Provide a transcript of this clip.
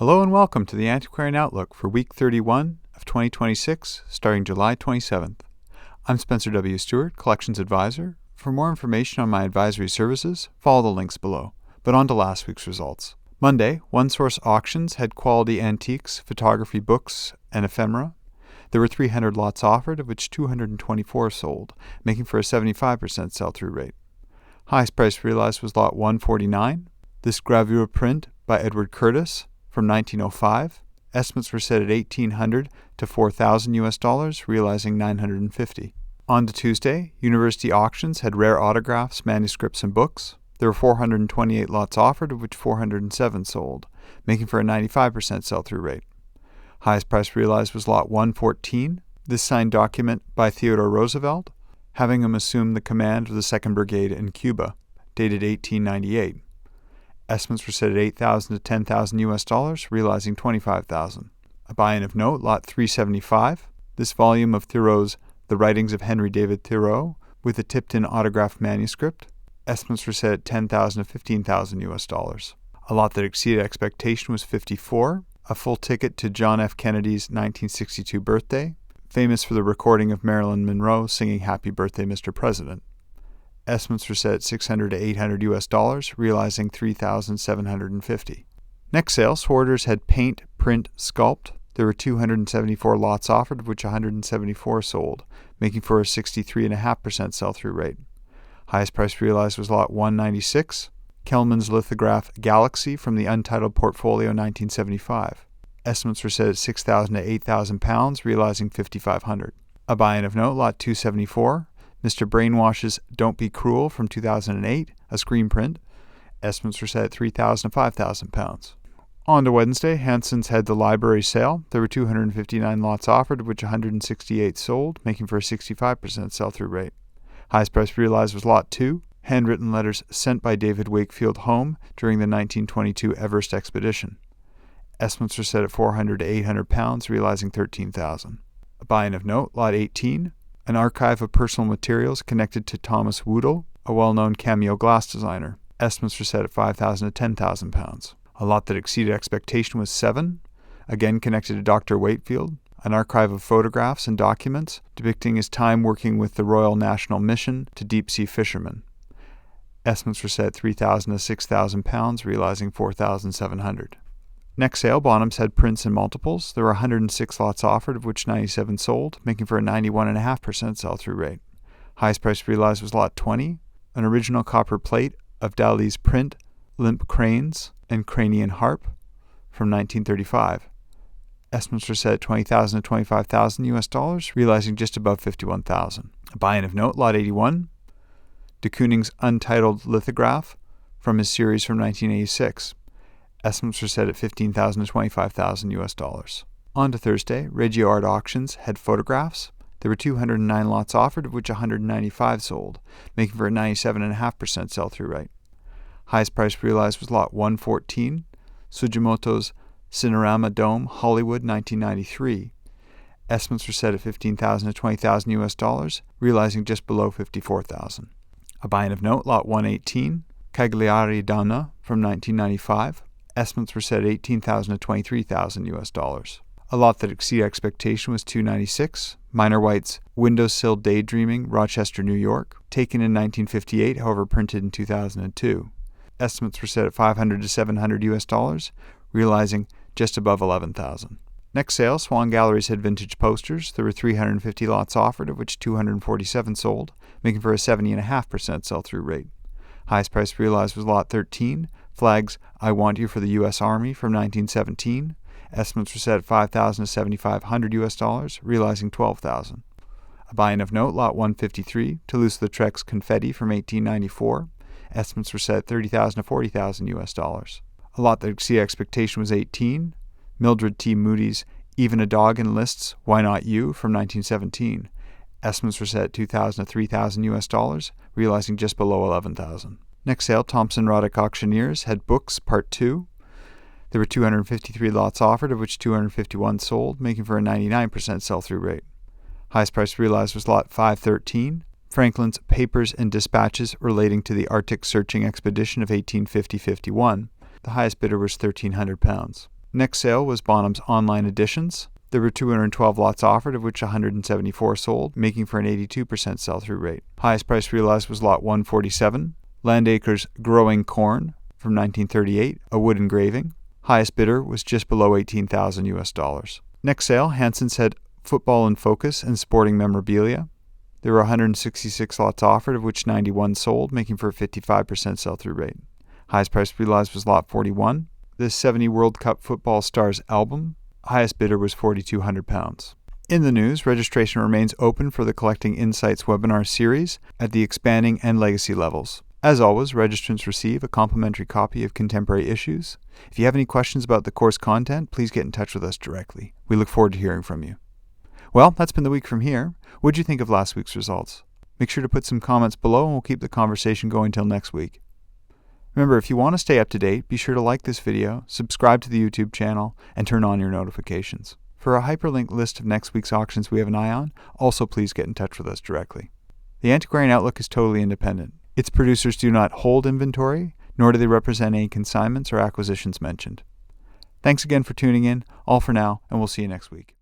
Hello and welcome to the Antiquarian Outlook for week 31 of 2026, starting July 27th. I'm Spencer W. Stuart, Collections Advisor. For more information on my advisory services, follow the links below. But on to last week's results. Monday, One Source Auctions had quality antiques, photography books, and ephemera. There were 300 lots offered, of which 224 sold, making for a 75% sell-through rate. Highest price realized was lot 149. This gravure print by Edward Curtis from 1905. Estimates were set at $1,800 to $4,000 US, realizing $950. On to Tuesday, University Auctions had rare autographs, manuscripts, and books. There were 428 lots offered, of which 407 sold, making for a 95% sell-through rate. Highest price realized was lot 114. This signed document by Theodore Roosevelt, having him assume the command of the 2nd Brigade in Cuba, dated 1898. Estimates were set at $8,000 to $10,000 US, realizing $25,000. A buy-in of note, lot 375. This volume of Thoreau's The Writings of Henry David Thoreau, with a tipped-in autographed manuscript. Estimates were set at $10,000 to $15,000 US. A lot that exceeded expectation was 54. A full ticket to John F. Kennedy's 1962 birthday, famous for the recording of Marilyn Monroe singing Happy Birthday, Mr. President. Estimates were set at $600 to $800 US, realizing $3,750. Next sale, Swarters had paint, print, sculpt. There were 274 lots offered, of which 174 sold, making for a 63.5% sell-through rate. Highest price realized was lot 196. Kelman's lithograph Galaxy from the Untitled Portfolio 1975. Estimates were set at £6,000 to £8,000, realizing $5,500. A buy-in of note, lot 274. Mr. Brainwash's Don't Be Cruel from 2008, a screen print. Estimates were set at £3,000 to £5,000. On to Wednesday, Hanson's had the library sale. There were 259 lots offered, of which 168 sold, making for a 65% sell-through rate. Highest price realized was lot 2. Handwritten letters sent by David Wakefield home during the 1922 Everest expedition. Estimates were set at £400 to £800, realizing $13,000. A buy-in of note, lot 18, an archive of personal materials connected to Thomas Woodle, a well-known cameo glass designer. Estimates were set at £5,000 to £10,000. A lot that exceeded expectation was 7, again connected to Dr. Wakefield, an archive of photographs and documents depicting his time working with the Royal National Mission to deep-sea fishermen. Estimates were set at £3,000 to £6,000, realizing $4,700. Next sale, Bonham's had prints and multiples. There were 106 lots offered, of which 97 sold, making for a 91.5% sell-through rate. Highest price realized was lot 20, an original copper plate of Dali's print, Limp Cranes and Cranian Harp from 1935. Estimates were set at $20,000 to $25,000 US, realizing just above $51,000. A buy-in of note, lot 81. De Kooning's Untitled lithograph from his series from 1986. Estimates were set at $15,000 to $25,000 US. On to Thursday, Regio Art Auctions had photographs. There were 209 lots offered, of which 195 sold, making for a 97.5% sell-through rate. Highest price realized was lot 114, Sugimoto's Cinerama Dome, Hollywood, 1993. Estimates were set at $15,000 to $20,000 US, realizing just below $54,000. A buy-in of note, lot 118, Cagliari Donna from 1995. Estimates were set at $18,000 to $23,000 US. A lot that exceeded expectation was 296, Minor White's Windowsill Daydreaming, Rochester, New York, taken in 1958, however printed in 2002. Estimates were set at $500 to $700 US, realizing just above $11,000. Next sale, Swan Galleries had vintage posters. There were 350 lots offered, of which 247 sold, making for a 70.5% sell-through rate. Highest price realized was lot 13, Flagg's I Want You for the U.S. Army from 1917. Estimates were set at $5,000 to $7,500 US, realizing $12,000. A buy-in of note, lot 153, Toulouse-Lautrec's Confetti from 1894. Estimates were set at $30,000 to $40,000 US. A lot that exceeded expectation was 18, Mildred T. Moody's Even a Dog Enlists Why Not You from 1917. Estimates were set at $2,000 to $3,000 US, realizing just below $11,000. Next sale, Thompson Roddick Auctioneers had books, Part 2. There were 253 lots offered, of which 251 sold, making for a 99% sell-through rate. Highest price realized was lot 513, Franklin's Papers and Dispatches relating to the Arctic Searching Expedition of 1850-51. The highest bidder was £1,300. Next sale was Bonham's Online Editions. There were 212 lots offered, of which 174 sold, making for an 82% sell-through rate. Highest price realized was lot 147, Landacre's Growing Corn from 1938, a wood engraving. Highest bidder was just below $18,000 US. Next sale, Hanson's had Football in Focus and Sporting Memorabilia. There were 166 lots offered, of which 91 sold, making for a 55% sell-through rate. Highest price realized was lot 41, the 70 World Cup Football Stars album. Highest bidder was £4,200. In the news, registration remains open for the Collecting Insights webinar series at the expanding and legacy levels. As always, registrants receive a complimentary copy of Contemporary Issues. If you have any questions about the course content, please get in touch with us directly. We look forward to hearing from you. Well, that's been the week from here. What did you think of last week's results? Make sure to put some comments below and we'll keep the conversation going till next week. Remember, if you want to stay up to date, be sure to like this video, subscribe to the YouTube channel, and turn on your notifications. For a hyperlinked list of next week's auctions we have an eye on, also please get in touch with us directly. The Antiquarian Outlook is totally independent. Its producers do not hold inventory, nor do they represent any consignments or acquisitions mentioned. Thanks again for tuning in. All for now, and we'll see you next week.